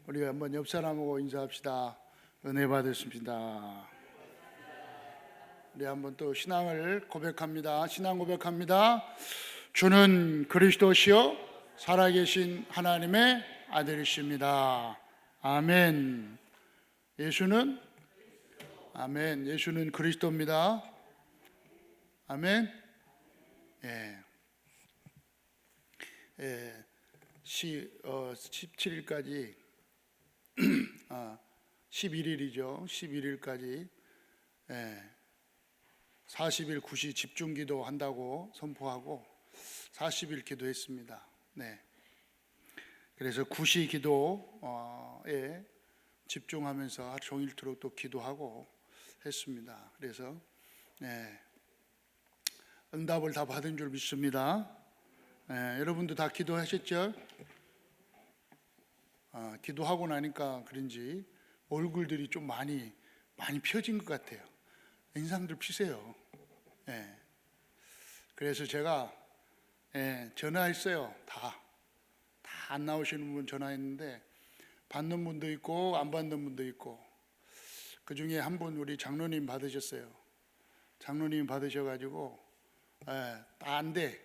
우리 한번 옆 사람하고 인사합시다. 은혜 받으십니다. 우리 한번 또 신앙을 고백합니다. 신앙 고백합니다. 주는 그리스도시요 살아계신 하나님의 아들이십니다. 아멘. 예수는 아멘. 예수는 그리스도입니다. 아멘. 예. 17일까지 11일이죠. 11일까지 40일 구시 집중기도 한다고 선포하고 40일 기도했습니다. 네. 그래서 구시 기도에 집중하면서 하루 종일토록 또 기도하고 했습니다. 그래서 응답을 다 받은 줄 믿습니다. 여러분도 다 기도하셨죠? 기도하고 나니까 그런지 얼굴들이 좀 많이 펴진 것 같아요. 인상들 피세요. 그래서 제가 전화했어요. 다 안 나오시는 분 전화했는데 받는 분도 있고 안 받는 분도 있고, 그 중에 한 분 우리 장로님 받으셨어요. 장로님 받으셔가지고 안 돼.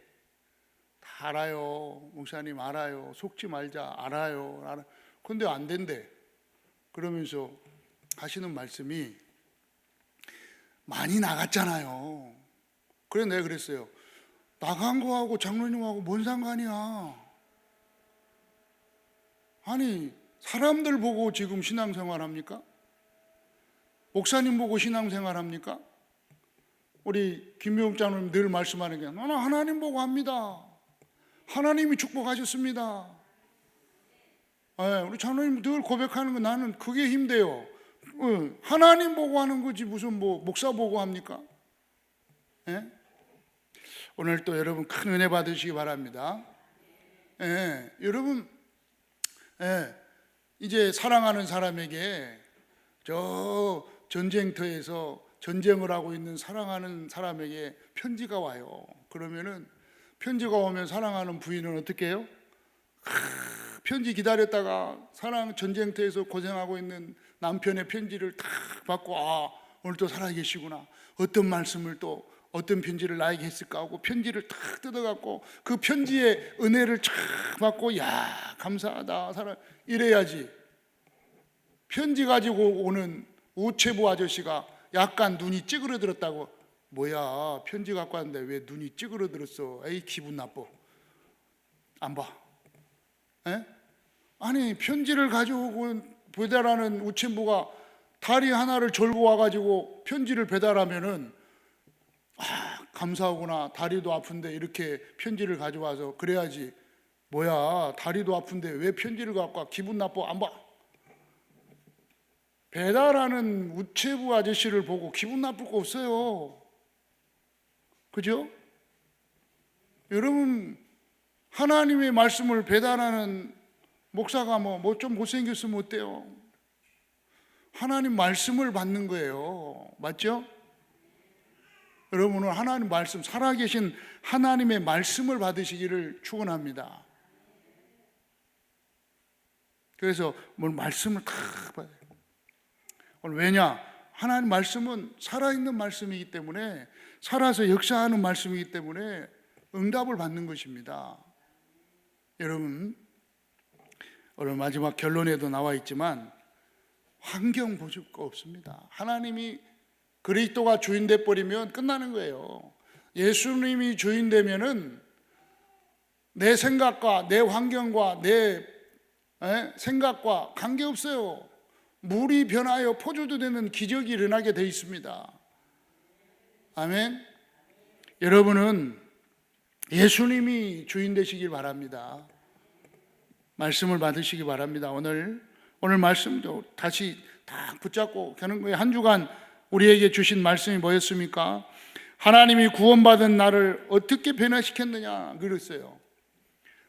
다 알아요. 목사님 알아요. 속지 말자. 알아요. 근데 안 된대. 그러면서 하시는 말씀이 많이 나갔잖아요. 그래 내가 그랬어요. 나간 거하고 장로님하고 뭔 상관이야. 아니 사람들 보고 지금 신앙생활 합니까? 목사님 보고 신앙생활 합니까? 우리 김명욱 장로님 늘 말씀하는 게 나는 하나님 보고 합니다. 하나님이 축복하셨습니다. 우리 장로님 늘 고백하는 거 나는 그게 힘돼요. 하나님 보고 하는 거지 무슨 목사 보고 합니까? 오늘 또 여러분 큰 은혜 받으시기 바랍니다. 여러분 이제 사랑하는 사람에게 저 전쟁터에서 전쟁을 하고 있는 사랑하는 사람에게 편지가 와요. 그러면은 편지가 오면 사랑하는 부인은 어떻게 해요? 편지 기다렸다가 전쟁터에서 고생하고 있는 남편의 편지를 탁 받고 오늘 또 살아계시구나. 어떤 말씀을 또 어떤 편지를 나에게 했을까 하고 편지를 탁 뜯어갖고 그 편지의 은혜를 쫙 받고 감사하다 이래야지. 편지 가지고 오는 우체부 아저씨가 약간 눈이 찌그러들었다고, 뭐야 편지 갖고 왔는데 왜 눈이 찌그러들었어? 에이 기분 나빠. 안 봐. 아니 편지를 가져오고 배달하는 우체부가 다리 하나를 절고 와가지고 편지를 배달하면은 감사하구나. 다리도 아픈데 이렇게 편지를 가져와서 그래야지. 뭐야 다리도 아픈데 왜 편지를 갖고 와? 기분 나빠. 안 봐. 배달하는 우체부 아저씨를 보고 기분 나쁠 거 없어요. 그죠? 여러분 하나님의 말씀을 배달하는 목사가 뭐 좀 못생겼으면 어때요? 하나님 말씀을 받는 거예요. 맞죠? 여러분은 하나님 말씀, 살아계신 하나님의 말씀을 받으시기를 축원합니다. 그래서 말씀을 다 받아요. 왜냐? 하나님 말씀은 살아있는 말씀이기 때문에, 살아서 역사하는 말씀이기 때문에 응답을 받는 것입니다. 여러분 오늘 마지막 결론에도 나와 있지만 환경 보실 거 없습니다. 하나님이 그리스도가 주인 돼 버리면 끝나는 거예요. 예수님이 주인 되면은 내 생각과 내 환경과 내 생각과 관계없어요. 물이 변하여 포도주 되는 기적이 일어나게 되어 있습니다. 아멘. 여러분은 예수님이 주인 되시길 바랍니다. 말씀을 받으시기 바랍니다. 오늘 말씀도 다시 다 붙잡고 가는 거예요. 한 주간 우리에게 주신 말씀이 뭐였습니까? 하나님이 구원받은 나를 어떻게 변화시켰느냐 그랬어요.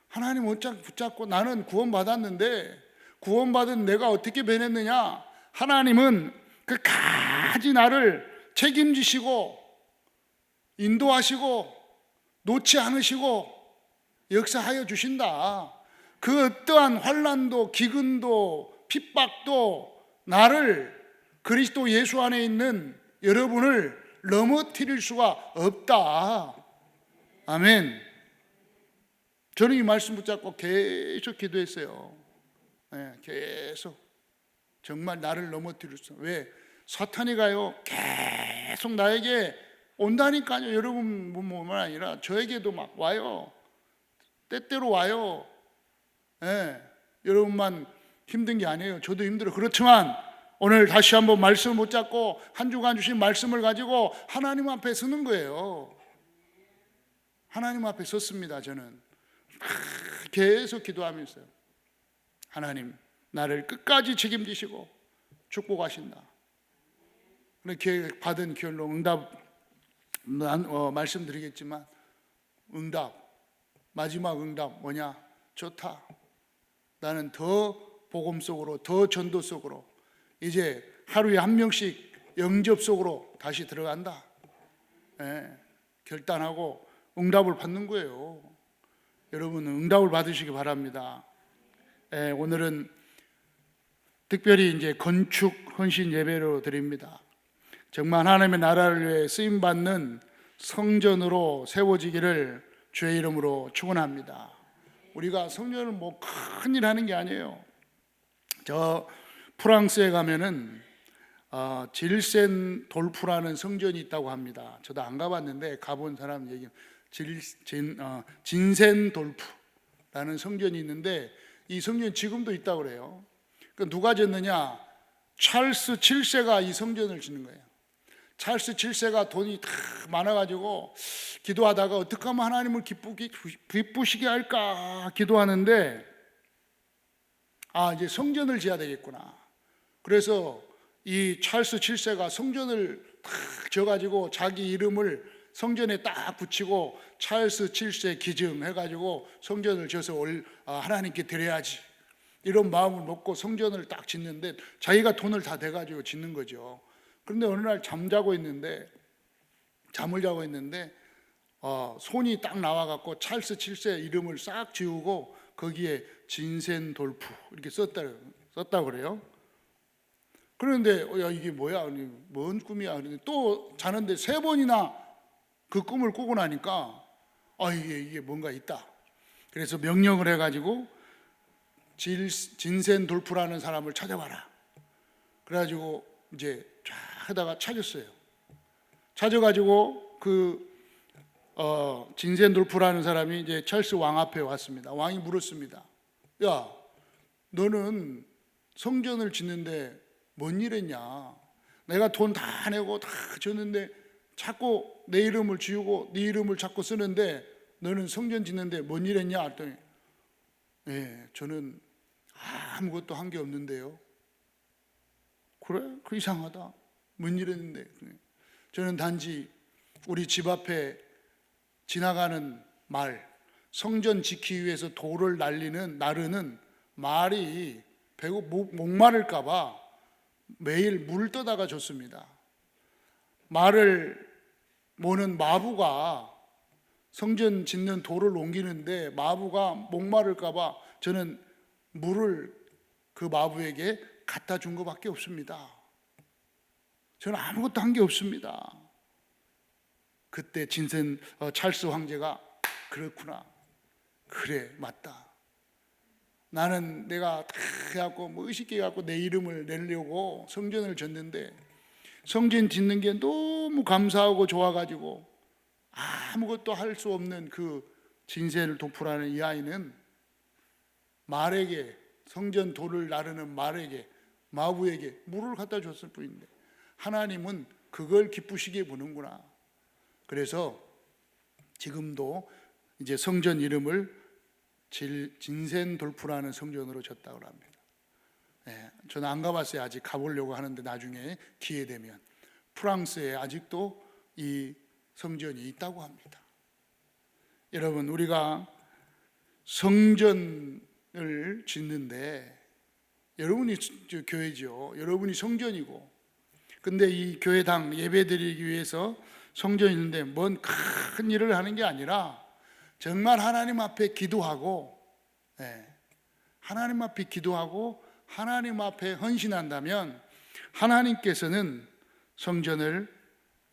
하나님 어쩌 붙잡고 나는 구원받았는데 구원받은 내가 어떻게 변했느냐? 하나님은 끝까지 나를 책임지시고 인도하시고 놓지 않으시고 역사하여 주신다. 그 어떠한 환난도 기근도 핍박도 나를, 그리스도 예수 안에 있는 여러분을 넘어뜨릴 수가 없다. 아멘. 저는 이 말씀 붙잡고 계속 기도했어요. 네, 계속. 정말 나를 넘어뜨릴 수. 왜? 사탄이 가요 계속 나에게 온다니까요. 여러분뿐만 아니라 저에게도 막 와요. 때때로 와요. 네, 여러분만 힘든 게 아니에요. 저도 힘들어요. 그렇지만 오늘 다시 한번 말씀을 붙잡고 한 주간 주신 말씀을 가지고 하나님 앞에 서는 거예요. 하나님 앞에 섰습니다. 저는 계속 기도하면서요. 하나님, 나를 끝까지 책임지시고 축복하신다. 받은 결론, 응답 말씀드리겠지만, 응답, 마지막 응답 뭐냐? 좋다. 나는 더 복음 속으로, 더 전도 속으로, 이제 하루에 한 명씩 영접 속으로 다시 들어간다. 결단하고 응답을 받는 거예요. 여러분은 응답을 받으시기 바랍니다. 오늘은 특별히 이제 건축 헌신 예배로 드립니다. 정말 하나님의 나라를 위해 쓰임 받는 성전으로 세워지기를 주의 이름으로 축원합니다. 우리가 성전을 뭐 큰일 하는 게 아니에요. 저 프랑스에 가면은 질센 돌프라는 성전이 있다고 합니다. 저도 안 가봤는데 가본 사람 얘기, 진센 돌프라는 성전이 있는데 이 성전 지금도 있다고 그래요. 그 누가 짓느냐? 찰스 7세가 이 성전을 짓는 거예요. 찰스 7세가 돈이 다 많아가지고 기도하다가 어떻게 하면 하나님을 기쁘시게 할까 기도하는데, 이제 성전을 지어야 되겠구나. 그래서 이 찰스 7세가 성전을 딱 지어가지고 자기 이름을 성전에 딱 붙이고 찰스 7세 기증 해가지고 성전을 지어서 하나님께 드려야지, 이런 마음을 먹고 성전을 딱 짓는데 자기가 돈을 다 대가지고 짓는 거죠. 그런데 어느 날 잠을 자고 있는데 손이 딱 나와갖고 찰스 7세 이름을 싹 지우고 거기에 진센 돌프 이렇게 썼다 그래요. 그런데 야, 이게 뭐야? 뭔 꿈이야? 그런데 또 자는데 3번이나 그 꿈을 꾸고 나니까 이게 뭔가 있다. 그래서 명령을 해가지고 진센 돌프라는 사람을 찾아봐라. 그래가지고 이제 쫙 하다가 찾았어요. 찾아가지고 진센 돌프라는 사람이 이제 찰스 왕 앞에 왔습니다. 왕이 물었습니다. 야, 너는 성전을 짓는데 뭔 일 했냐? 내가 돈 다 내고 다 줬는데 자꾸 내 이름을 지우고 네 이름을 자꾸 쓰는데 너는 성전 짓는데 뭔 일 했냐? 했더니 저는 아무것도 한 게 없는데요. 그래? 그 이상하다. 뭔 일 했는데? 저는 단지 우리 집 앞에 지나가는 말, 성전 지키기 위해서 돌을 나르는 말이 목마를까 봐 매일 물 떠다가 줬습니다. 말을 모는 마부가 성전 짓는 돌을 옮기는데 마부가 목마를까 봐 저는 물을 그 마부에게 갖다 준 것밖에 없습니다. 저는 아무것도 한 게 없습니다. 그때 찰스 황제가 그렇구나. 그래, 맞다. 나는 내가 다 해갖고 의식해 갖고 내 이름을 내려고 성전을 짓는데 성전 짓는 게 너무 감사하고 좋아가지고 아무것도 할 수 없는 그 진센을 도프라는 이 아이는 말에게, 성전 돌을 나르는 말에게, 마부에게 물을 갖다 줬을 뿐인데 하나님은 그걸 기쁘시게 보는구나. 그래서 지금도 이제 성전 이름을 진센 돌프라는 성전으로 졌다고 합니다. 저는 안 가봤어요. 아직 가보려고 하는데 나중에 기회 되면 프랑스에 아직도 이 성전이 있다고 합니다. 여러분, 우리가 성전을 짓는데 여러분이 교회죠. 여러분이 성전이고, 근데 이 교회당 예배드리기 위해서 성전이 있는데 뭔 큰 일을 하는 게 아니라 정말 하나님 앞에 기도하고, 하나님 앞에 기도하고 하나님 앞에 헌신한다면 하나님께서는 성전을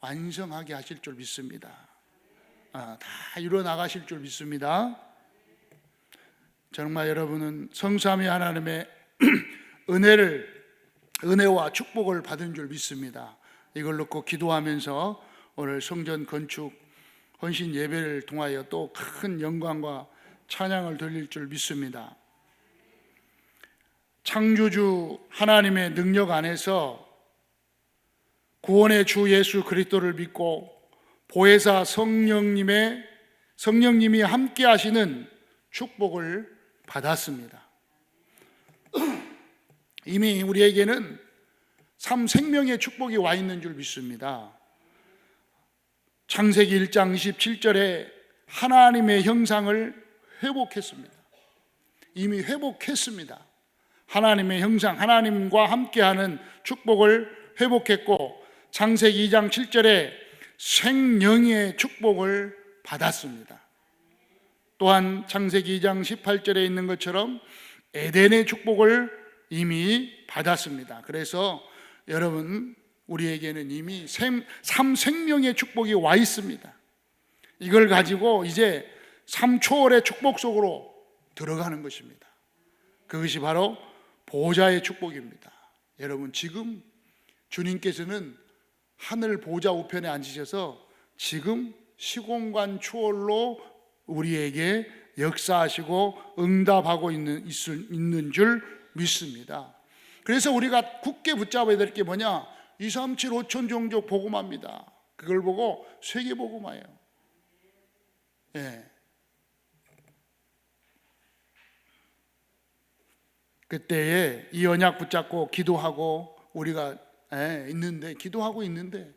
완성하게 하실 줄 믿습니다. 다 이루어 나가실 줄 믿습니다. 정말 여러분은 성삼위 하나님의 은혜와 축복을 받은 줄 믿습니다. 이걸 놓고 기도하면서 오늘 성전 건축 헌신 예배를 통하여 또 큰 영광과 찬양을 돌릴 줄 믿습니다. 창조주 하나님의 능력 안에서 구원의 주 예수 그리스도를 믿고 보혜사 성령님이 함께 하시는 축복을 받았습니다. 이미 우리에게는 삼생명의 축복이 와 있는 줄 믿습니다. 창세기 1장 27절에 하나님의 형상을 회복했습니다. 이미 회복했습니다. 하나님의 형상, 하나님과 함께하는 축복을 회복했고, 창세기 2장 7절에 생명의 축복을 받았습니다. 또한 창세기 2장 18절에 있는 것처럼 에덴의 축복을 이미 받았습니다. 그래서 여러분, 우리에게는 이미 삼생명의 축복이 와 있습니다. 이걸 가지고 이제 삼초월의 축복 속으로 들어가는 것입니다. 그것이 바로 보좌의 축복입니다. 여러분, 지금 주님께서는 하늘 보좌 우편에 앉으셔서 지금 시공간 초월로 우리에게 역사하시고 응답하고 있는 줄 믿습니다. 그래서 우리가 굳게 붙잡아야 될 게 뭐냐? 237 5천 종족 복음화입니다. 그걸 보고 세계 복음화예요. 그때에 이 언약 붙잡고 기도하고 우리가 기도하고 있는데,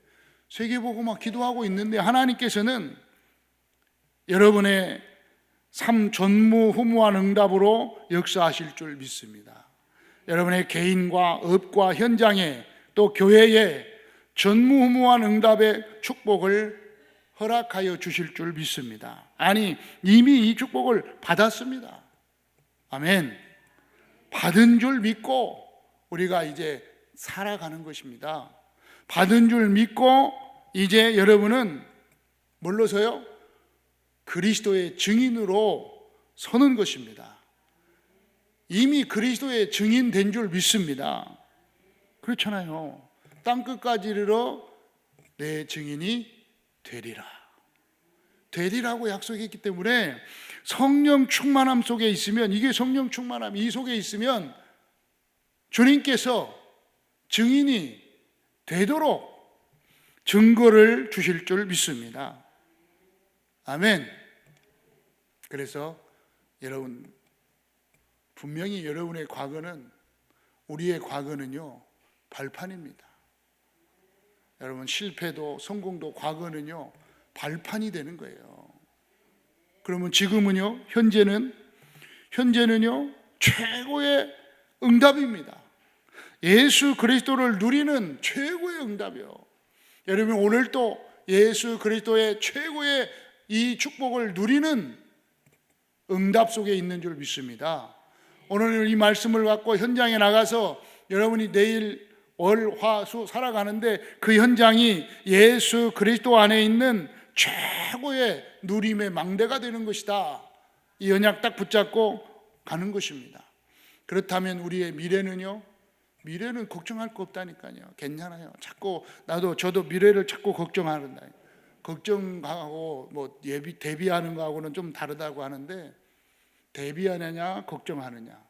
세계 복음화 기도하고 있는데, 하나님께서는 여러분의 삶 전무후무한 응답으로 역사하실 줄 믿습니다. 여러분의 개인과 업과 현장에 또 교회에 전무후무한 응답의 축복을 허락하여 주실 줄 믿습니다. 아니, 이미 이 축복을 받았습니다. 아멘. 받은 줄 믿고 우리가 이제 살아가는 것입니다. 받은 줄 믿고 이제 여러분은 뭘로 서요? 그리스도의 증인으로 서는 것입니다. 이미 그리스도의 증인 된 줄 믿습니다. 그렇잖아요. 땅끝까지 이르러 내 증인이 되리라고 약속했기 때문에 성령 충만함 속에 있으면, 이게 성령 충만함, 이 속에 있으면 주님께서 증인이 되도록 증거를 주실 줄 믿습니다. 아멘. 그래서 여러분, 분명히 여러분의 과거는, 우리의 과거는요, 발판입니다. 여러분, 실패도 성공도 과거는요, 발판이 되는 거예요. 그러면 지금은요, 현재는요, 최고의 응답입니다. 예수 그리스도를 누리는 최고의 응답이요. 여러분, 오늘도 예수 그리스도의 최고의 이 축복을 누리는 응답 속에 있는 줄 믿습니다. 오늘 이 말씀을 갖고 현장에 나가서 여러분이 내일 월, 화, 수 살아가는데 그 현장이 예수 그리스도 안에 있는 최고의 누림의 망대가 되는 것이다. 이 언약 딱 붙잡고 가는 것입니다. 그렇다면 우리의 미래는요? 미래는 걱정할 거 없다니까요. 괜찮아요. 저도 미래를 자꾸 걱정하는다. 걱정하고 대비하는 거하고는 좀 다르다고 하는데, 대비하느냐 걱정하느냐.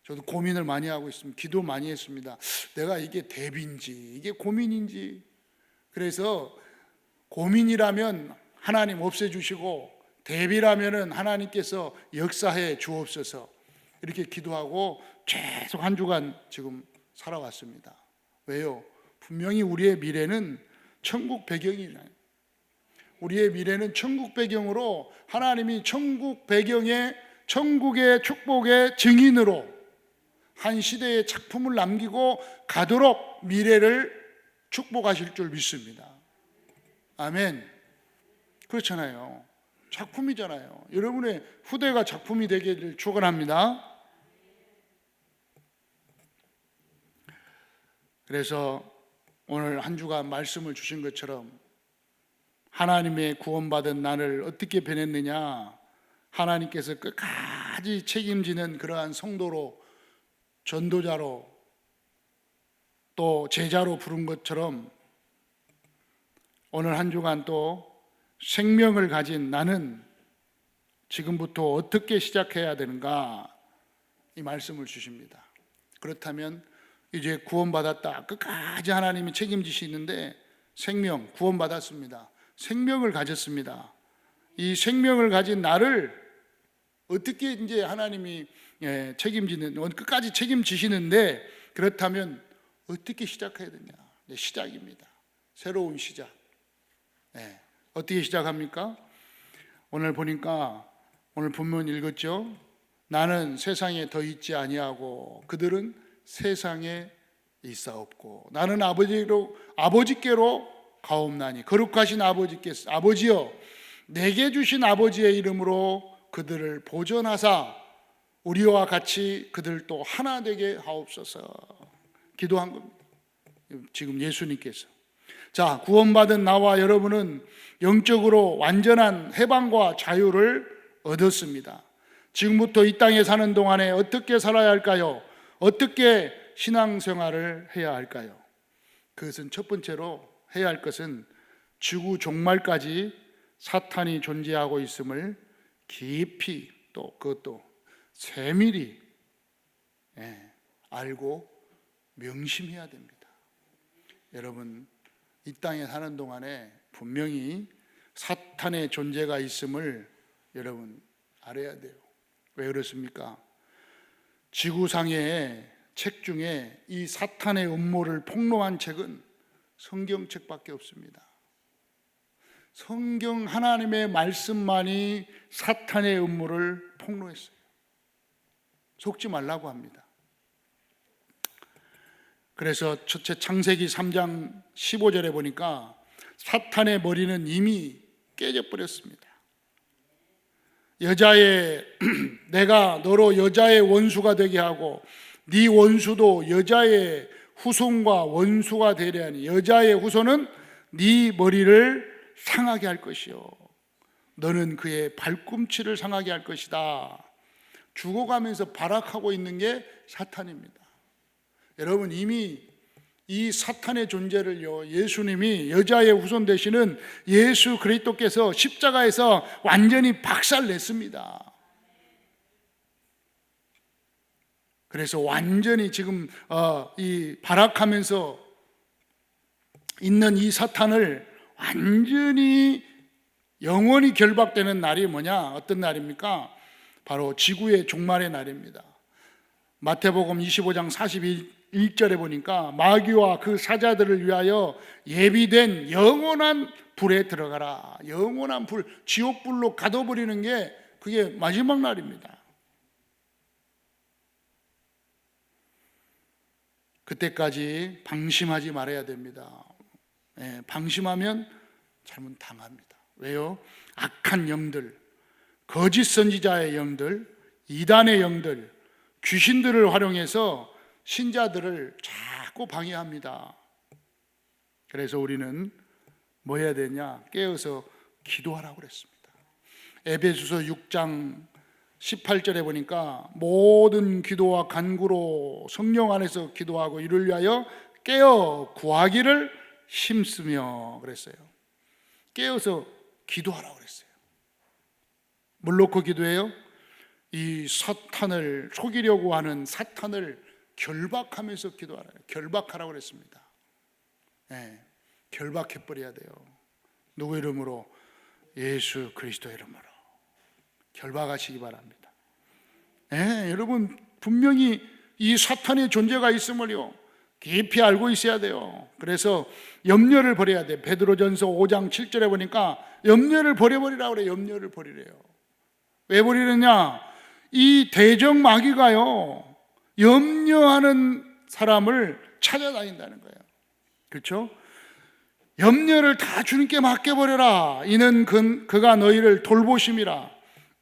저도 고민을 많이 하고 있습니다. 기도 많이 했습니다. 내가 이게 대비인지 이게 고민인지. 그래서 고민이라면 하나님 없애주시고, 대비라면은 하나님께서 역사해 주옵소서, 이렇게 기도하고 계속 한 주간 지금 살아왔습니다. 왜요? 분명히 우리의 미래는 천국 배경이잖아요. 우리의 미래는 천국 배경으로, 하나님이 천국 배경에 천국의 축복의 증인으로 한 시대의 작품을 남기고 가도록 미래를 축복하실 줄 믿습니다. 아멘. 그렇잖아요. 작품이잖아요. 여러분의 후대가 작품이 되기를 축원합니다. 그래서 오늘 한 주간 말씀을 주신 것처럼 하나님의 구원받은 나를 어떻게 변했느냐, 하나님께서 끝까지 책임지는 그러한 성도로, 전도자로, 또 제자로 부른 것처럼 오늘 한 주간 또 생명을 가진 나는 지금부터 어떻게 시작해야 되는가, 이 말씀을 주십니다. 그렇다면 이제 구원받았다, 끝까지 하나님이 책임지시는데 생명, 구원받았습니다. 생명을 가졌습니다. 이 생명을 가진 나를 어떻게 이제 하나님이 책임지는, 끝까지 책임지시는데, 그렇다면 어떻게 시작해야 되냐? 시작입니다. 새로운 시작. 어떻게 시작합니까? 오늘 보니까, 오늘 본문 읽었죠? 나는 세상에 더 있지 아니하고 그들은 세상에 있사옵고 나는 아버지께로 가옵나니 거룩하신 아버지여 내게 주신 아버지의 이름으로 그들을 보존하사 우리와 같이 그들도 하나 되게 하옵소서. 기도한 겁니다. 지금 예수님께서. 자, 구원받은 나와 여러분은 영적으로 완전한 해방과 자유를 얻었습니다. 지금부터 이 땅에 사는 동안에 어떻게 살아야 할까요? 어떻게 신앙생활을 해야 할까요? 그것은 첫 번째로 해야 할 것은 지구 종말까지 사탄이 존재하고 있음을 깊이, 또 그것도 세밀히 알고 명심해야 됩니다. 여러분, 이 땅에 사는 동안에 분명히 사탄의 존재가 있음을 여러분 알아야 돼요. 왜 그렇습니까? 지구상의 책 중에 이 사탄의 음모를 폭로한 책은 성경책밖에 없습니다. 성경 하나님의 말씀만이 사탄의 음모를 폭로했어요. 속지 말라고 합니다. 그래서 첫째 창세기 3장 15절에 보니까 사탄의 머리는 이미 깨져버렸습니다. 내가 너로 여자의 원수가 되게 하고 네 원수도 여자의 후손과 원수가 되려 하니 여자의 후손은 네 머리를 상하게 할 것이요 너는 그의 발꿈치를 상하게 할 것이다. 죽어가면서 발악하고 있는 게 사탄입니다. 여러분, 이미 이 사탄의 존재를요, 예수님이 여자의 후손 되시는 예수 그리스도께서 십자가에서 완전히 박살냈습니다. 그래서 완전히 지금 이 발악하면서 있는 이 사탄을 완전히 영원히 결박되는 날이 뭐냐? 어떤 날입니까? 바로 지구의 종말의 날입니다. 마태복음 25장 41절에 보니까 마귀와 그 사자들을 위하여 예비된 영원한 불에 들어가라. 영원한 불, 지옥불로 가둬버리는 게 그게 마지막 날입니다. 그때까지 방심하지 말아야 됩니다. 방심하면 잘못 당합니다. 왜요? 악한 영들, 거짓 선지자의 영들, 이단의 영들, 귀신들을 활용해서 신자들을 자꾸 방해합니다. 그래서 우리는 뭐 해야 되냐? 깨어서 기도하라고 그랬습니다. 에베소서 6장 18절에 보니까 모든 기도와 간구로 성령 안에서 기도하고 이를 위하여 깨어 구하기를 힘쓰며 그랬어요. 깨어서 기도하라고 그랬어요. 뭘 놓고 기도해요? 이 사탄을 속이려고 하는 사탄을 결박하면서 기도하라고, 결박하라고 그랬습니다. 결박해버려야 돼요. 누구 이름으로? 예수 그리스도 이름으로 결박하시기 바랍니다. 여러분, 분명히 이 사탄의 존재가 있음을요 깊이 알고 있어야 돼요. 그래서 염려를 버려야 돼. 베드로전서 5장 7절에 보니까 염려를 버려버리라고 그래요. 염려를 버리래요. 왜 버리느냐? 이 대적 마귀가요 염려하는 사람을 찾아다닌다는 거예요. 그렇죠? 염려를 다 주님께 맡겨버려라. 이는 그가 너희를 돌보심이라.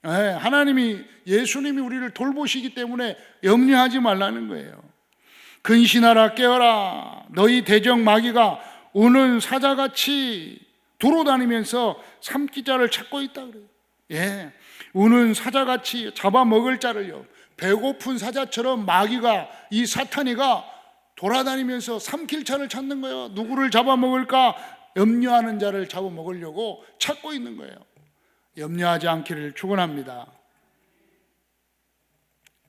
하나님이, 예수님이 우리를 돌보시기 때문에 염려하지 말라는 거예요. 근신하라 깨어라. 너희 대적 마귀가 우는 사자같이 돌아다니면서 삼키자를 찾고 있다 그래요. 예, 우는 사자같이 잡아먹을 자를요. 배고픈 사자처럼 마귀가, 이 사탄이가 돌아다니면서 삼킬 자를 찾는 거예요. 누구를 잡아먹을까 염려하는 자를 잡아먹으려고 찾고 있는 거예요. 염려하지 않기를 축원합니다.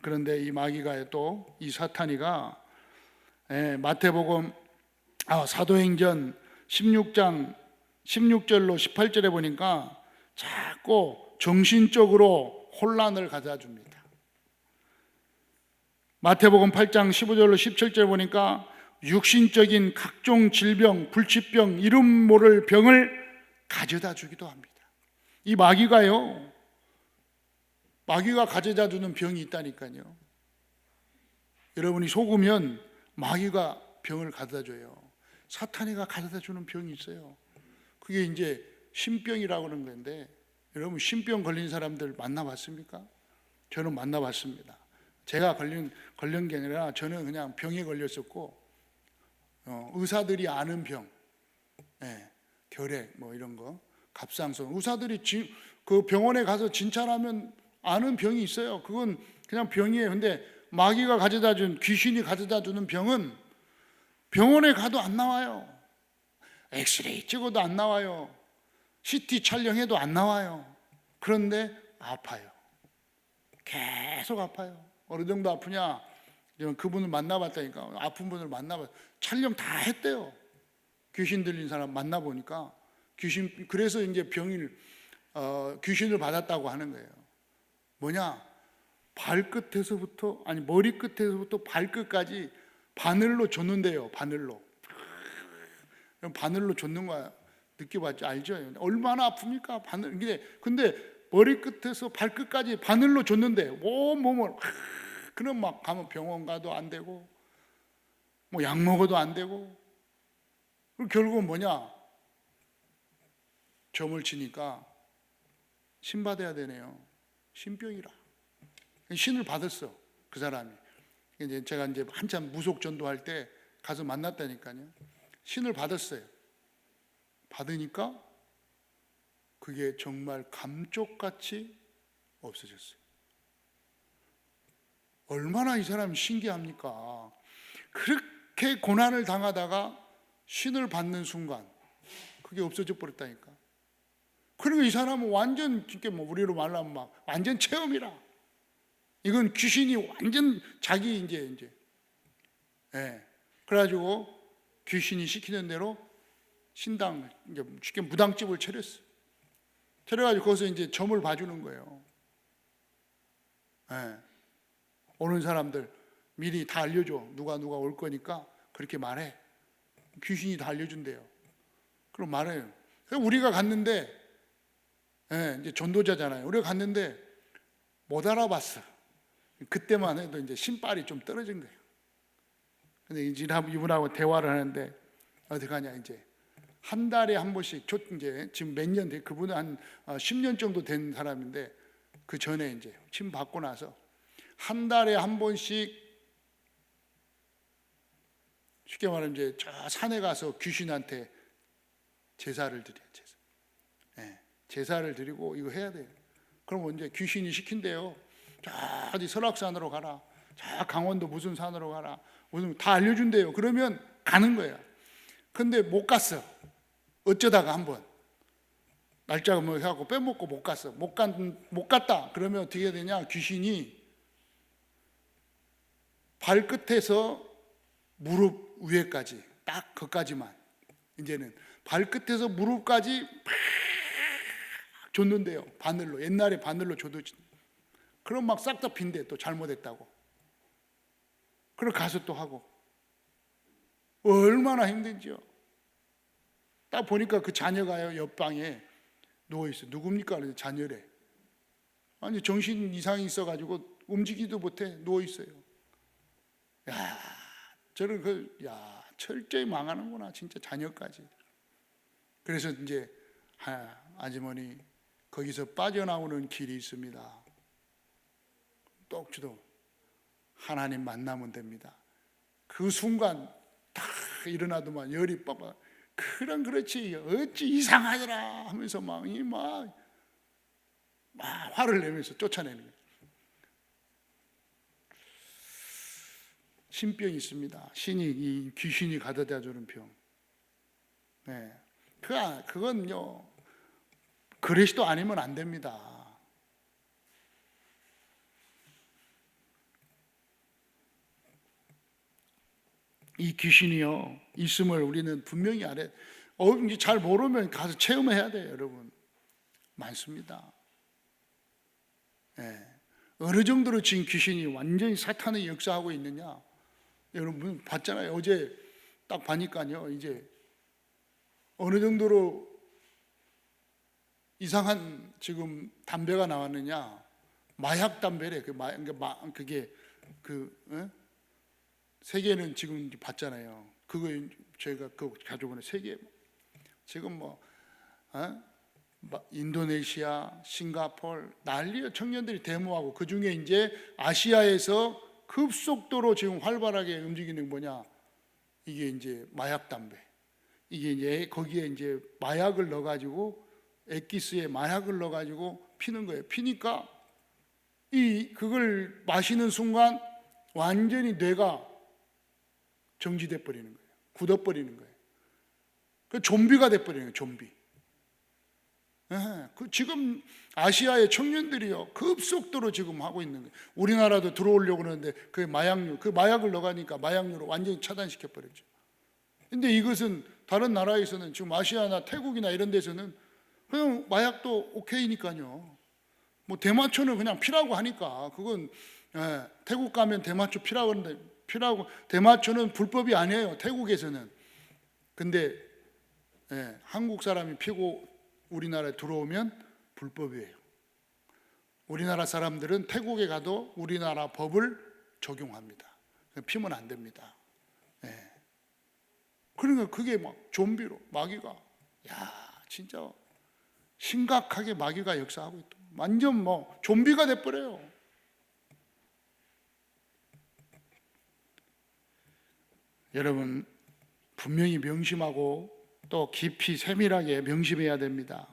그런데 이 마귀가 또, 이 사탄이가 마태복음 사도행전 16장 16절로 18절에 보니까 자꾸 정신적으로 혼란을 가져다 줍니다. 마태복음 8장 15절로 17절 보니까 육신적인 각종 질병, 불치병, 이름 모를 병을 가져다 주기도 합니다. 이 마귀가요, 마귀가 가져다 주는 병이 있다니까요. 여러분이 속으면 마귀가 병을 가져다 줘요. 사탄이가 가져다 주는 병이 있어요. 그게 이제 신병이라고 하는 건데, 여러분 신병 걸린 사람들 만나봤습니까? 저는 만나봤습니다. 제가 걸린 게 아니라 저는 그냥 병에 걸렸었고, 의사들이 아는 병, 결핵 뭐 이런 거, 갑상선, 의사들이 그 병원에 가서 진찰하면 아는 병이 있어요. 그건 그냥 병이에요. 근데 마귀가 가져다 준, 귀신이 가져다 주는 병은 병원에 가도 안 나와요. 엑스레이 찍어도 안 나와요. CT 촬영해도 안 나와요. 그런데 아파요. 계속 아파요. 어느 정도 아프냐? 그분을 만나봤다니까. 아픈 분을 만나봤어요. 촬영 다 했대요. 귀신 들린 사람 만나보니까 그래서 이제 귀신을 받았다고 하는 거예요. 뭐냐? 발끝에서부터, 아니 머리끝에서부터 발끝까지 바늘로 줬는데요. 바늘로 줬는 거야. 느껴봤죠? 알죠? 얼마나 아픕니까? 바늘. 근데 머리끝에서 발끝까지 바늘로 줬는데 온몸을, 그럼 막 가면 병원 가도 안 되고, 뭐 약 먹어도 안 되고, 그리고 결국은 뭐냐? 점을 치니까 신 받아야 되네요. 신병이라. 신을 받았어, 그 사람이. 제가 이제 한참 무속 전도할 때 가서 만났다니까요. 신을 받았어요. 받으니까 그게 정말 감쪽같이 없어졌어요. 얼마나 이 사람이 신기합니까? 그렇게 고난을 당하다가 신을 받는 순간 그게 없어져 버렸다니까. 그러니까 이 사람은 완전, 뭐 우리로 말하면 막 완전 체험이라. 이건 귀신이 완전 자기 이제 그래가지고 귀신이 시키는 대로 신당, 이제 쉽게 무당집을 차렸어. 차려가지고 거기서 이제 점을 봐주는 거예요. 오는 사람들 미리 다 알려줘. 누가 올 거니까 그렇게 말해. 귀신이 다 알려준대요. 그럼 말해요. 그래서 우리가 갔는데, 이제 전도자잖아요. 우리가 갔는데 못 알아봤어. 그때만 해도 이제 신발이 좀 떨어진 거예요. 근데 이분하고 대화를 하는데 어디 가냐, 이제 한 달에 한 번씩, 이제 지금 몇 년 돼, 그분은 한 10년 정도 된 사람인데, 그 전에 이제 침 받고 나서 한 달에 한 번씩, 쉽게 말하면 이제 저 산에 가서 귀신한테 제사를 드려요. 제사를 드리고 이거 해야 돼요. 그럼 이제 귀신이 시킨대요. 저 어디 설악산으로 가라, 저 강원도 무슨 산으로 가라, 무슨 다 알려준대요. 그러면 가는 거예요. 근데 못 갔어. 어쩌다가 한번 날짜가 뭐 해갖고 빼먹고 못 갔어. 못 갔다. 그러면 어떻게 해야 되냐? 귀신이 발끝에서 무릎 위에까지, 딱 거기까지만, 이제는 발끝에서 무릎까지 팍 줬는데요. 바늘로. 옛날에 바늘로 줘도, 그럼 막 싹 다 빈대. 또 잘못했다고. 그럼 가서 또 하고. 얼마나 힘든지요. 딱 보니까 그 자녀가요, 옆방에 누워있어. 누굽니까? 그래서 자녀래. 아니, 정신 이상이 있어가지고 움직이지도 못해. 누워있어요. 야, 저는 철저히 망하는구나. 진짜 자녀까지. 그래서 이제 아주머니 거기서 빠져나오는 길이 있습니다. 똑주도 하나님 만나면 됩니다. 그 순간 딱 일어나더만 열이 빡빡. 그렇지 어찌 이상하더라 하면서 막 화를 내면서 쫓아내는 거예요. 신병이 있습니다. 이 귀신이 가져다 주는 병. 네. 그건요 그리스도 아니면 안 됩니다. 이 귀신이요 있음을 우리는 분명히 알아야 돼요. 잘 모르면 가서 체험해야 돼요. 여러분 많습니다. 네. 어느 정도로 지금 귀신이 완전히 사탄의 역사하고 있느냐 여러분 봤잖아요. 어제 딱 보니까요 이제 어느 정도로 이상한 지금 담배가 나왔느냐 마약 담배래. 그게 세계는 지금 봤잖아요. 그거 저희가 그거 가져오는 세계 지금 인도네시아, 싱가포르 난리요. 청년들이 데모하고 그 중에 이제 아시아에서 급속도로 지금 활발하게 움직이는 게 뭐냐? 이게 이제 마약 담배. 이게 이제 거기에 이제 마약을 넣어가지고 액기스에 마약을 넣어가지고 피는 거예요. 피니까 그걸 마시는 순간 완전히 뇌가 정지돼 버리는 거예요. 굳어 버리는 거예요. 그 좀비가 돼 버리는 거예요. 좀비. 지금 아시아의 청년들이요 급속도로 지금 하고 있는 거예요. 우리나라도 들어오려고 그러는데 그 마약을 넣어가니까 마약류로 완전히 차단시켜 버렸죠. 근데 이것은 다른 나라에서는 지금 아시아나 태국이나 이런 데서는 그냥 마약도 오케이니까요. 뭐 대마초는 그냥 피라고 하니까 그건 태국 가면 대마초 피라고 하는데 대마초는 불법이 아니에요. 태국에서는. 근데 한국 사람이 피고 우리나라에 들어오면 불법이에요. 우리나라 사람들은 태국에 가도 우리나라 법을 적용합니다. 피면 안 됩니다. 그러니까 그게 막 좀비로 마귀가 진짜 심각하게 마귀가 역사하고 있다. 완전 좀비가 돼버려요. 여러분 분명히 명심하고 또 깊이 세밀하게 명심해야 됩니다.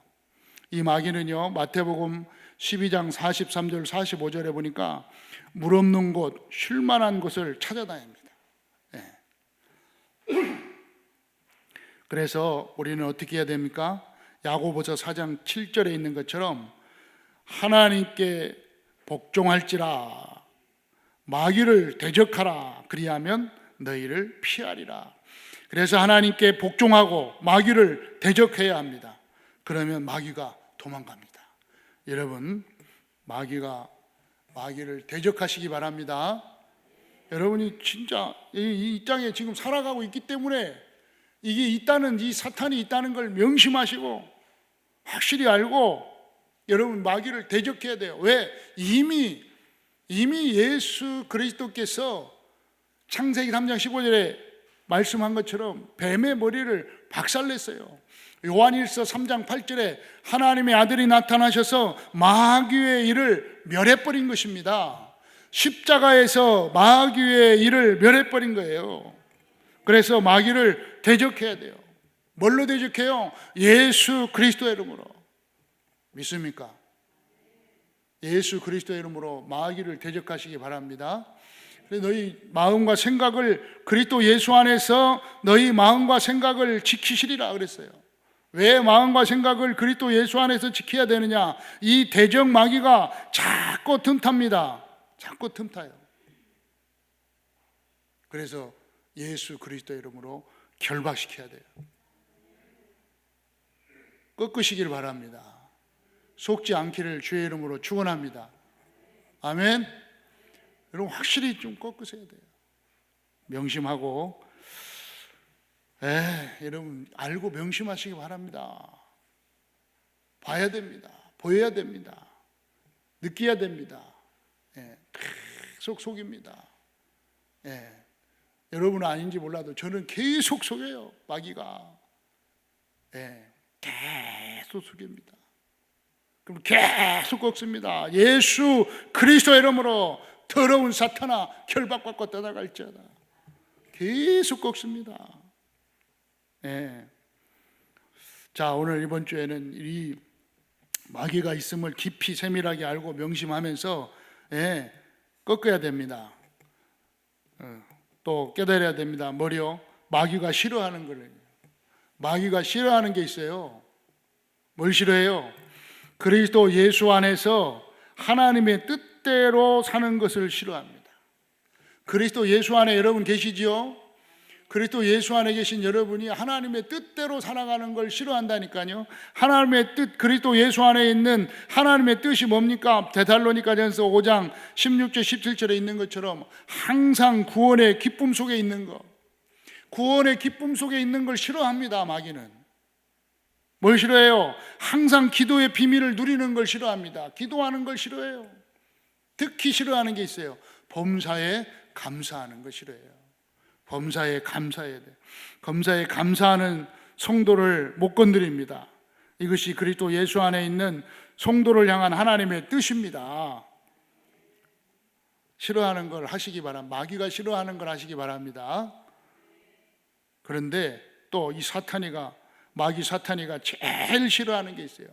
이 마귀는요 마태복음 12장 43절 45절에 보니까 물 없는 곳, 쉴만한 곳을 찾아다닙니다. 그래서 우리는 어떻게 해야 됩니까? 야고보서 4장 7절에 있는 것처럼 하나님께 복종할지라 마귀를 대적하라 그리하면 너희를 피하리라. 그래서 하나님께 복종하고 마귀를 대적해야 합니다. 그러면 마귀가 도망갑니다. 여러분 마귀를 대적하시기 바랍니다. 여러분이 진짜 이 땅에 지금 살아가고 있기 때문에 이게 있다는 이 사탄이 있다는 걸 명심하시고 확실히 알고 여러분 마귀를 대적해야 돼요. 왜? 이미 예수 그리스도께서 창세기 3장 15절에 말씀한 것처럼 뱀의 머리를 박살냈어요. 요한일서 3장 8절에 하나님의 아들이 나타나셔서 마귀의 일을 멸해버린 것입니다. 십자가에서 마귀의 일을 멸해버린 거예요. 그래서 마귀를 대적해야 돼요. 뭘로 대적해요? 예수 그리스도의 이름으로. 믿습니까? 예수 그리스도의 이름으로 마귀를 대적하시기 바랍니다. 너희 마음과 생각을 그리스도 예수 안에서 너희 마음과 생각을 지키시리라 그랬어요. 왜 마음과 생각을 그리스도 예수 안에서 지켜야 되느냐? 이 대적 마귀가 자꾸 틈탑니다. 자꾸 틈타요. 그래서 예수 그리스도의 이름으로 결박시켜야 돼요. 꺾으시길 바랍니다. 속지 않기를 주의 이름으로 축원합니다. 아멘. 여러분 확실히 좀 꺾으셔야 돼요. 명심하고 여러분 알고 명심하시기 바랍니다. 봐야 됩니다. 보여야 됩니다. 느껴야 됩니다. 계속 속입니다. 여러분은 아닌지 몰라도 저는 계속 속여요. 마귀가 계속 속입니다. 그럼 계속 꺾습니다. 예수 그리스도 이름으로 더러운 사탄아 결박받고 떠나갈지어다. 계속 꺾습니다. 예. 자, 오늘 이번 주에는 이 마귀가 있음을 깊이 세밀하게 알고 명심하면서 꺾어야 됩니다. 또 깨달아야 됩니다. 뭐요? 마귀가 싫어하는 거를. 마귀가 싫어하는 게 있어요. 뭘 싫어해요? 그리스도 예수 안에서 하나님의 뜻대로 사는 것을 싫어합니다. 그리스도 예수 안에 여러분 계시지요? 그리스도 예수 안에 계신 여러분이 하나님의 뜻대로 살아가는 걸 싫어한다니까요. 하나님의 뜻, 그리스도 예수 안에 있는 하나님의 뜻이 뭡니까? 데살로니가전서 5장 16절 17절에 있는 것처럼 항상 구원의 기쁨 속에 있는 것, 구원의 기쁨 속에 있는 걸 싫어합니다. 마귀는 뭘 싫어해요? 항상 기도의 비밀을 누리는 걸 싫어합니다. 기도하는 걸 싫어해요. 특히 싫어하는 게 있어요. 범사에 감사하는 거 싫어해요. 범사에 감사해야 돼요. 범사에 감사하는 성도를 못 건드립니다. 이것이 그리스도 예수 안에 있는 성도를 향한 하나님의 뜻입니다. 싫어하는 걸 하시기 바랍니다. 마귀가 싫어하는 걸 하시기 바랍니다. 그런데 또 이 사탄이가, 마귀 사탄이가 제일 싫어하는 게 있어요.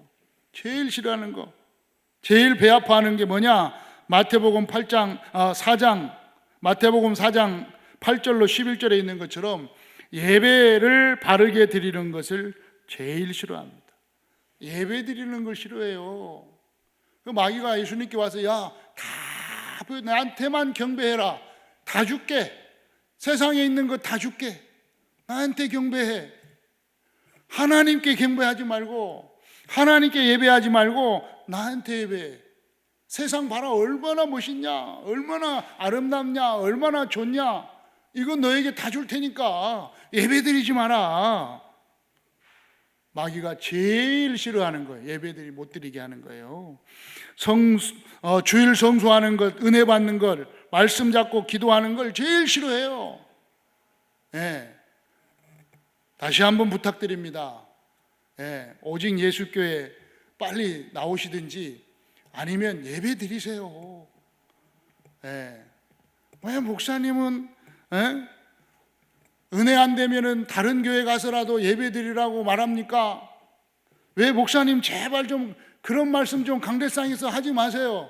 제일 싫어하는 거, 제일 배 아파하는 게 뭐냐? 마태복음 4장 8절로 11절에 있는 것처럼 예배를 바르게 드리는 것을 제일 싫어합니다. 예배 드리는 걸 싫어해요. 그 마귀가 예수님께 와서 야, 다 나한테만 경배해라. 다 줄게. 세상에 있는 거 다 줄게. 나한테 경배해. 하나님께 경배하지 말고, 하나님께 예배하지 말고 나한테 예배해. 세상 봐라, 얼마나 멋있냐, 얼마나 아름답냐, 얼마나 좋냐. 이건 너에게 다 줄 테니까 예배드리지 마라. 마귀가 제일 싫어하는 거예요. 예배드리 못 드리게 하는 거예요. 주일 성수하는 것, 은혜 받는 걸, 말씀 잡고 기도하는 걸 제일 싫어해요. 다시 한번 부탁드립니다. 오직 예수교회 빨리 나오시든지 아니면 예배 드리세요. 왜 목사님은 은혜 안 되면은 다른 교회 가서라도 예배 드리라고 말합니까? 왜 목사님 제발 좀 그런 말씀 좀 강대상에서 하지 마세요.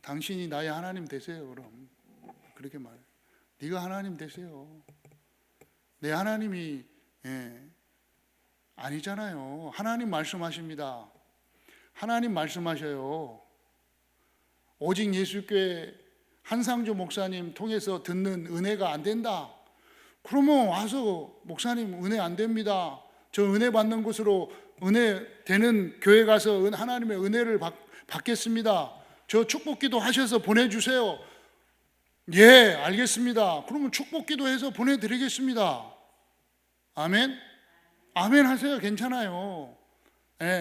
당신이 나의 하나님 되세요. 그럼 그렇게 말해. 네가 하나님 되세요. 내 하나님이 아니잖아요. 하나님 말씀하십니다. 하나님 말씀하셔요. 오직 예수교회 한상조 목사님 통해서 듣는 은혜가 안 된다. 그러면 와서 목사님 은혜 안 됩니다. 저 은혜 받는 곳으로 은혜 되는 교회 가서 하나님의 은혜를 받겠습니다. 저 축복기도 하셔서 보내주세요. 예, 알겠습니다. 그러면 축복기도 해서 보내드리겠습니다. 아멘? 아멘 하세요. 괜찮아요.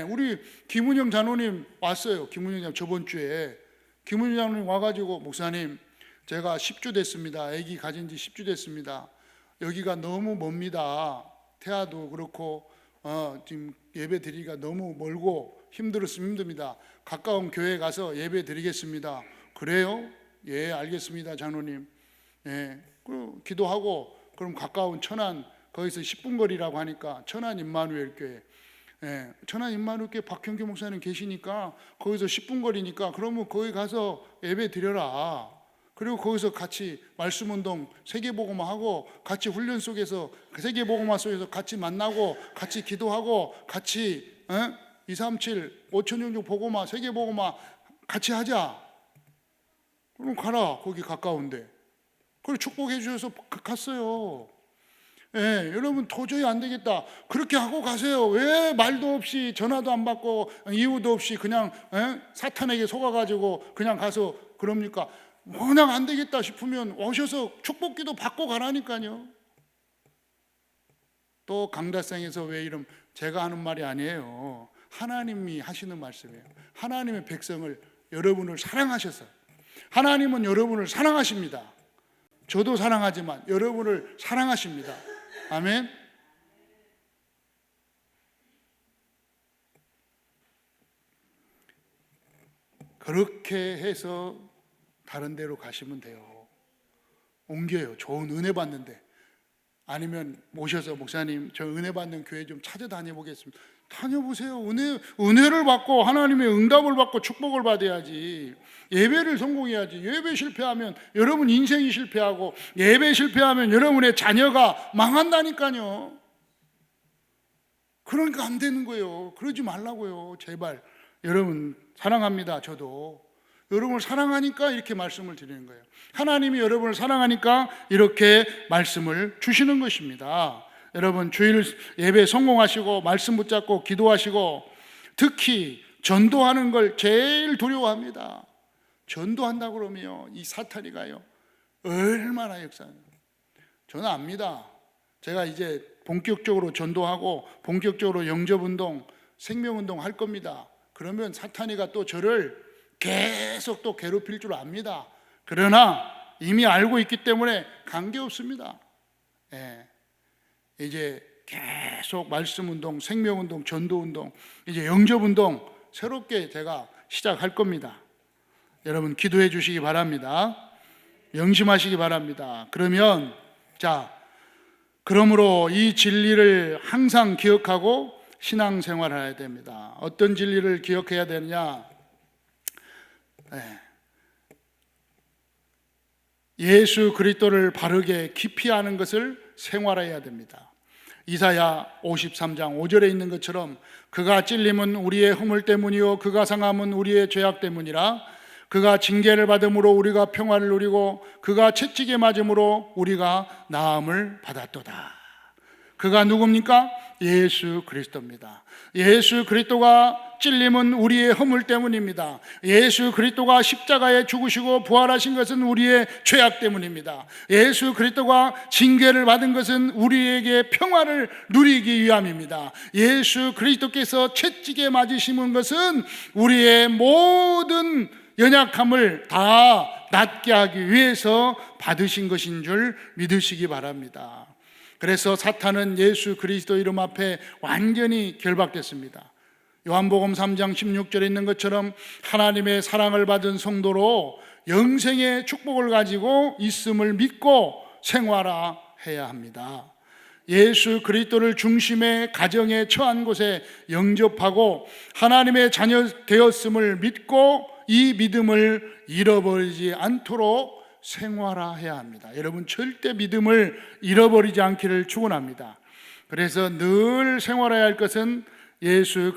우리 김은영 장로님 왔어요. 김은영 장로님 저번 주에 김은영 장로님 와가지고 목사님 제가 10주 됐습니다. 아기 가진 지 10주 됐습니다. 여기가 너무 멉니다. 태아도 그렇고 지금 예배 드리기가 너무 멀고 힘들었으면 힘듭니다. 가까운 교회 가서 예배 드리겠습니다. 그래요? 예, 알겠습니다, 장로님. 그럼 기도하고 그럼 가까운 천안 거기서 10분 거리라고 하니까 천안 임마누엘 교회, 천안 임마누엘 교회 박형규 목사님 계시니까 거기서 10분 거리니까 그러면 거기 가서 예배 드려라. 그리고 거기서 같이 말씀 운동 세계복음화 하고 같이 훈련 속에서 세계복음화 속에서 같이 만나고 같이 기도하고 같이 237 5천영종 복음화 세계복음화 같이 하자. 그럼 가라. 거기 가까운데. 그리고 축복해 주셔서 갔어요. 여러분 도저히 안 되겠다. 그렇게 하고 가세요. 왜 말도 없이 전화도 안 받고 이유도 없이 그냥 사탄에게 속아가지고 그냥 가서 그럽니까? 워낙 안 되겠다 싶으면 오셔서 축복기도 받고 가라니까요. 또 강다상에서 왜 이런 제가 하는 말이 아니에요. 하나님이 하시는 말씀이에요. 하나님의 백성을 여러분을 사랑하셔서 하나님은 여러분을 사랑하십니다. 저도 사랑하지만 여러분을 사랑하십니다. 아멘. 그렇게 해서 다른 데로 가시면 돼요. 옮겨요. 좋은 은혜 받는데. 아니면 모셔서 목사님 저 은혜 받는 교회 좀 찾아다녀 보겠습니다. 다녀보세요. 은혜를 받고 하나님의 응답을 받고 축복을 받아야지. 예배를 성공해야지. 예배 실패하면 여러분 인생이 실패하고, 예배 실패하면 여러분의 자녀가 망한다니까요. 그러니까 안 되는 거예요. 그러지 말라고요. 제발. 여러분 사랑합니다. 저도 여러분을 사랑하니까 이렇게 말씀을 드리는 거예요. 하나님이 여러분을 사랑하니까 이렇게 말씀을 주시는 것입니다. 여러분 주일 예배 성공하시고 말씀 붙잡고 기도하시고, 특히 전도하는 걸 제일 두려워합니다. 전도한다 그러면 이 사탄이가요 얼마나 역사하는. 저는 압니다. 제가 이제 본격적으로 전도하고 본격적으로 영접운동, 생명운동 할 겁니다. 그러면 사탄이가 또 저를 계속 또 괴롭힐 줄 압니다. 그러나 이미 알고 있기 때문에 관계없습니다. 이제 계속 말씀운동, 생명운동, 전도운동, 이제 영접운동 새롭게 제가 시작할 겁니다. 여러분 기도해 주시기 바랍니다. 명심하시기 바랍니다. 그러면 그러므로 이 진리를 항상 기억하고 신앙생활을 해야 됩니다. 어떤 진리를 기억해야 되느냐? 예수 그리스도를 바르게 깊이 아는 것을 생활해야 됩니다. 이사야 53장 5절에 있는 것처럼 그가 찔림은 우리의 허물 때문이요 그가 상함은 우리의 죄악 때문이라. 그가 징계를 받음으로 우리가 평화를 누리고 그가 채찍에 맞음으로 우리가 나음을 받았도다. 그가 누굽니까? 예수 그리스도입니다. 예수 그리스도가 찔림은 우리의 허물 때문입니다. 예수 그리스도가 십자가에 죽으시고 부활하신 것은 우리의 죄악 때문입니다. 예수 그리스도가 징계를 받은 것은 우리에게 평화를 누리기 위함입니다. 예수 그리스도께서 채찍에 맞으신 것은 우리의 모든 연약함을 다 낫게 하기 위해서 받으신 것인 줄 믿으시기 바랍니다. 그래서 사탄은 예수 그리스도 이름 앞에 완전히 결박됐습니다. 요한복음 3장 16절에 있는 것처럼 하나님의 사랑을 받은 성도로 영생의 축복을 가지고 있음을 믿고 생활해야 합니다. 예수 그리스도를 중심의 가정에 처한 곳에 영접하고 하나님의 자녀 되었음을 믿고 이 믿음을 잃어버리지 않도록 생활해야 합니다. 여러분 절대 믿음을 잃어버리지 않기를 축원합니다. 그래서 늘 생활해야 할 것은 예수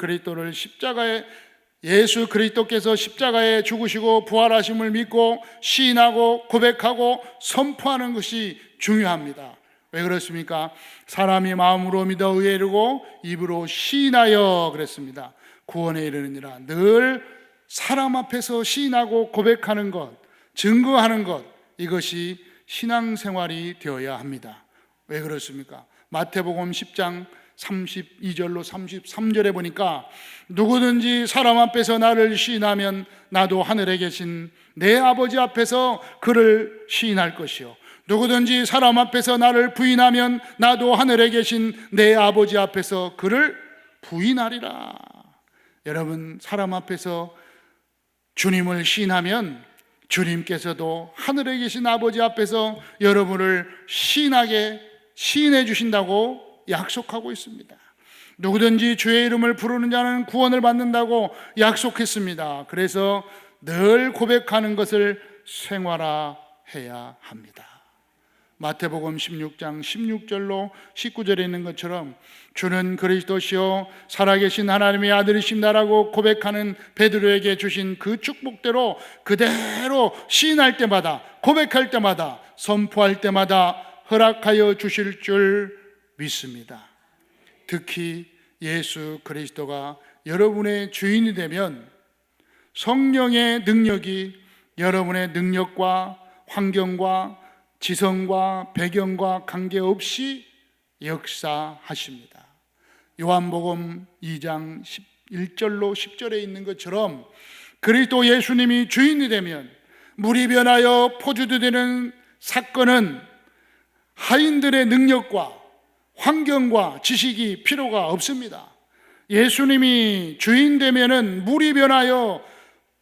그리스도께서 십자가에 죽으시고 부활하심을 믿고 시인하고 고백하고 선포하는 것이 중요합니다. 왜 그렇습니까? 사람이 마음으로 믿어 의에 이르고 입으로 시인하여 그랬습니다. 구원에 이르느니라. 늘 사람 앞에서 시인하고 고백하는 것, 증거하는 것, 이것이 신앙생활이 되어야 합니다. 왜 그렇습니까? 마태복음 10장 32절로 33절에 보니까 누구든지 사람 앞에서 나를 시인하면 나도 하늘에 계신 내 아버지 앞에서 그를 시인할 것이요 누구든지 사람 앞에서 나를 부인하면 나도 하늘에 계신 내 아버지 앞에서 그를 부인하리라. 여러분 사람 앞에서 주님을 시인하면 주님께서도 하늘에 계신 아버지 앞에서 여러분을 시인해 주신다고 약속하고 있습니다. 누구든지 주의 이름을 부르는 자는 구원을 받는다고 약속했습니다. 그래서 늘 고백하는 것을 생활화해야 합니다. 마태복음 16장 16절로 19절에 있는 것처럼 주는 그리스도시요 살아계신 하나님의 아들이십니다라고 고백하는 베드로에게 주신 그 축복대로 그대로 시인할 때마다, 고백할 때마다, 선포할 때마다 허락하여 주실 줄 믿습니다. 특히 예수 그리스도가 여러분의 주인이 되면 성령의 능력이 여러분의 능력과 환경과 지성과 배경과 관계없이 역사하십니다. 요한복음 2장 1절로 10절에 있는 것처럼 그리스도 예수님이 주인이 되면 물이 변하여 포도주 되는 사건은 하인들의 능력과 환경과 지식이 필요가 없습니다. 예수님이 주인 되면은 물이 변하여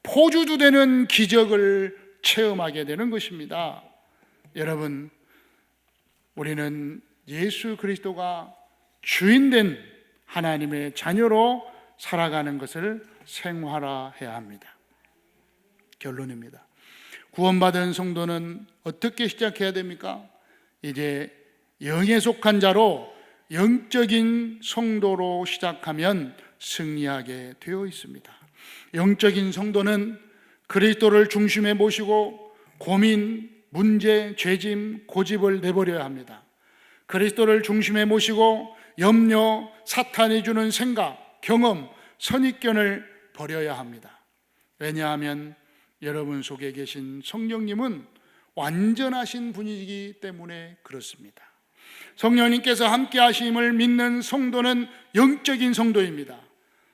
포주도 되는 기적을 체험하게 되는 것입니다. 여러분, 우리는 예수 그리스도가 주인된 하나님의 자녀로 살아가는 것을 생활화해야 합니다. 결론입니다. 구원받은 성도는 어떻게 시작해야 됩니까? 이제 영에 속한 자로 영적인 성도로 시작하면 승리하게 되어 있습니다. 영적인 성도는 그리스도를 중심에 모시고 고민, 문제, 죄짐, 고집을 내버려야 합니다. 그리스도를 중심에 모시고 염려, 사탄이 주는 생각, 경험, 선입견을 버려야 합니다. 왜냐하면 여러분 속에 계신 성령님은 완전하신 분이기 때문에 그렇습니다. 성령님께서 함께 하심을 믿는 성도는 영적인 성도입니다.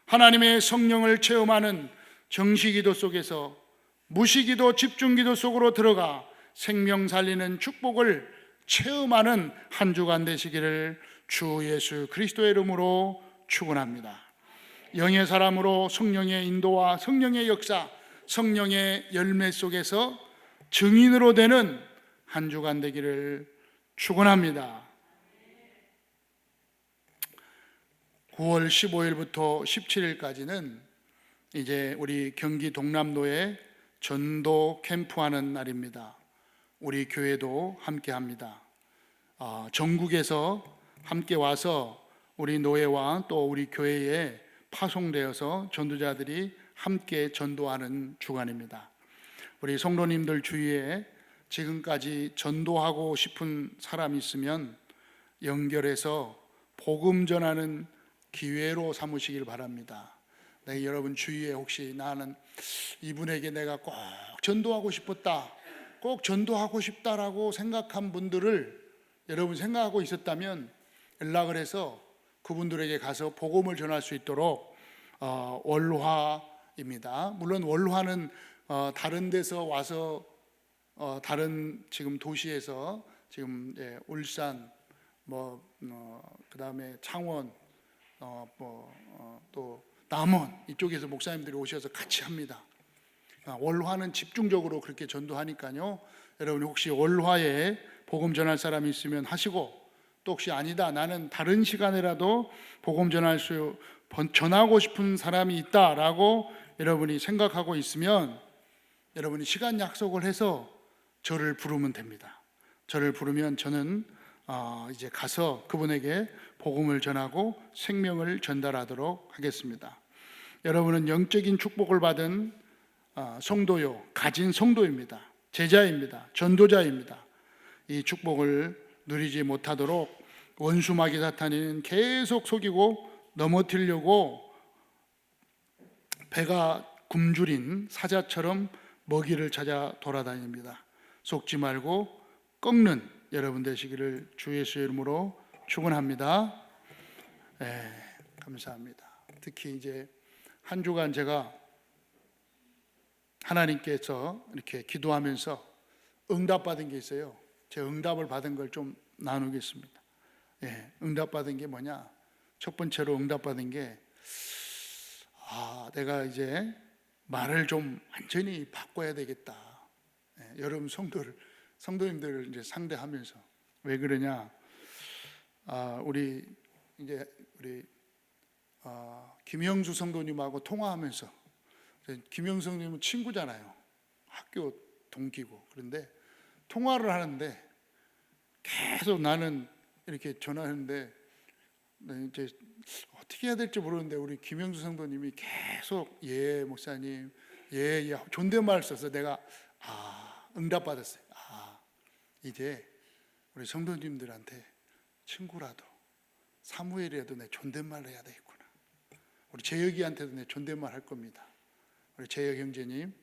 하나님의 성령을 체험하는 정시기도 속에서 무시기도, 집중기도 속으로 들어가 생명 살리는 축복을 체험하는 한 주간 되시기를 주 예수 그리스도의 이름으로 축원합니다. 영의 사람으로 성령의 인도와 성령의 역사, 성령의 열매 속에서 증인으로 되는 한 주간 되기를 축원합니다. 9월 15일부터 17일까지는 이제 우리 경기 동남로에 전도 캠프하는 날입니다. 우리 교회도 함께 합니다. 전국에서 함께 와서 우리 노예와 또 우리 교회에 파송되어서 전도자들이 함께 전도하는 주간입니다. 우리 성도님들 주위에 지금까지 전도하고 싶은 사람이 있으면 연결해서 복음 전하는 기회로 삼으시길 바랍니다. 네, 여러분 주위에 혹시 나는 이분에게 내가 꼭 전도하고 싶었다, 꼭 전도하고 싶다라고 생각한 분들을 여러분 생각하고 있었다면 연락을 해서 그분들에게 가서 복음을 전할 수 있도록 월화입니다. 물론 월화는 다른 데서 와서 다른 지금 도시에서 지금 울산 그다음에 창원 또 남원 이쪽에서 목사님들이 오셔서 같이 합니다. 월화는 집중적으로 그렇게 전도하니까요. 여러분 혹시 월화에 복음 전할 사람이 있으면 하시고, 또 혹시 아니다 나는 다른 시간에라도 복음 전하고 싶은 사람이 있다라고 여러분이 생각하고 있으면 여러분이 시간 약속을 해서 저를 부르면 됩니다. 저를 부르면 저는 이제 가서 그분에게 복음을 전하고 생명을 전달하도록 하겠습니다. 여러분은 영적인 축복을 받은 성도요, 가진 성도입니다. 제자입니다. 전도자입니다. 이 축복을 누리지 못하도록 원수 마귀 사탄은 계속 속이고 넘어뜨리려고 배가 굶주린 사자처럼 먹이를 찾아 돌아다닙니다. 속지 말고 꺾는 여러분 되시기를 주 예수의 이름으로 축원합니다. 감사합니다. 특히 이제 한 주간 제가 하나님께서 이렇게 기도하면서 응답받은 게 있어요. 제 응답을 받은 걸 좀 나누겠습니다. 응답받은 게 뭐냐? 첫 번째로 응답받은 게 내가 이제 말을 좀 완전히 바꿔야 되겠다. 여러분 성도님들을 이제 상대하면서 왜 그러냐? 우리 김영수 성도님하고 통화하면서, 김영수 성도님은 친구잖아요. 학교 동기고. 그런데 통화를 하는데 계속 나는 이렇게 전화하는데 이제 어떻게 해야 될지 모르는데 우리 김영수 성도님이 계속 목사님 존댓말 써서 내가 응답받았어요. 이제 우리 성도님들한테 친구라도 사무엘이라도 내 존댓말 해야 되겠구나. 우리 재혁이한테도 내 존댓말 할 겁니다. 우리 재혁 형제님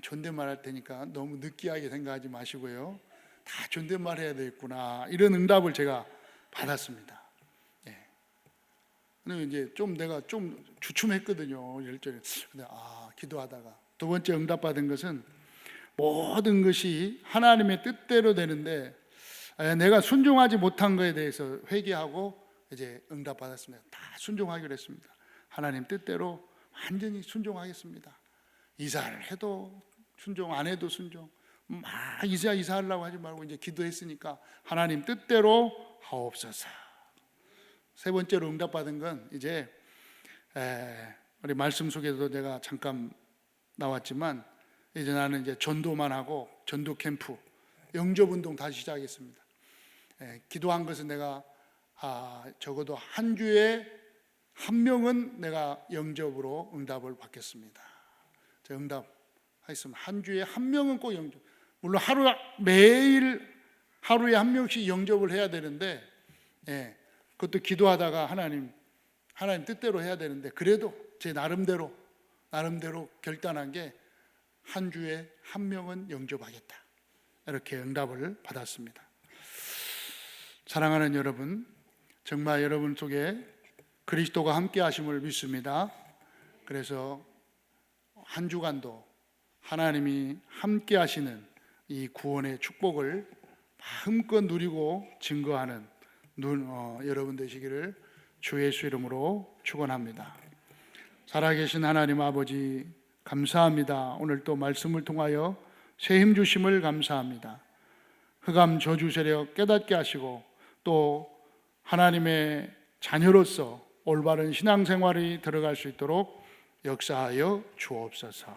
존댓말 할 테니까 너무 느끼하게 생각하지 마시고요. 다 존댓말 해야 되겠구나. 이런 응답을 제가 받았습니다. 근데 이제 내가 좀 주춤했거든요. 열정에. 근데 기도하다가 두 번째 응답받은 것은 모든 것이 하나님의 뜻대로 되는데 내가 순종하지 못한 것에 대해서 회개하고 이제 응답받았습니다. 다 순종하기로 했습니다. 하나님 뜻대로 완전히 순종하겠습니다. 이사를 해도 순종, 안 해도 순종. 막 이사하려고 하지 말고 이제 기도했으니까 하나님 뜻대로 하옵소서. 세 번째로 응답받은 건 이제 우리 말씀 속에도 내가 잠깐 나왔지만 이제 나는 이제 전도만 하고 전도 캠프, 영접 운동 다시 시작했습니다. 기도한 것은 내가 적어도 한 주에 한 명은 내가 영접으로 응답을 받겠습니다. 응답하겠습니다. 한 주에 한 명은 꼭 영접. 물론 매일 하루에 한 명씩 영접을 해야 되는데, 그것도 기도하다가 하나님 뜻대로 해야 되는데, 그래도 제 나름대로 결단한 게 한 주에 한 명은 영접하겠다. 이렇게 응답을 받았습니다. 사랑하는 여러분, 정말 여러분 속에 그리스도가 함께 하심을 믿습니다. 그래서 한 주간도 하나님이 함께 하시는 이 구원의 축복을 마음껏 누리고 증거하는 여러분 되시기를 주 예수 이름으로 축원합니다. 살아계신 하나님 아버지 감사합니다. 오늘 또 말씀을 통하여 새 힘 주심을 감사합니다. 흑암 저주 세력 깨닫게 하시고 또 하나님의 자녀로서 올바른 신앙생활이 들어갈 수 있도록 역사하여 주옵소서.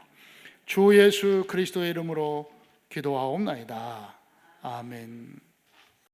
주 예수 그리스도의 이름으로 기도하옵나이다. 아멘.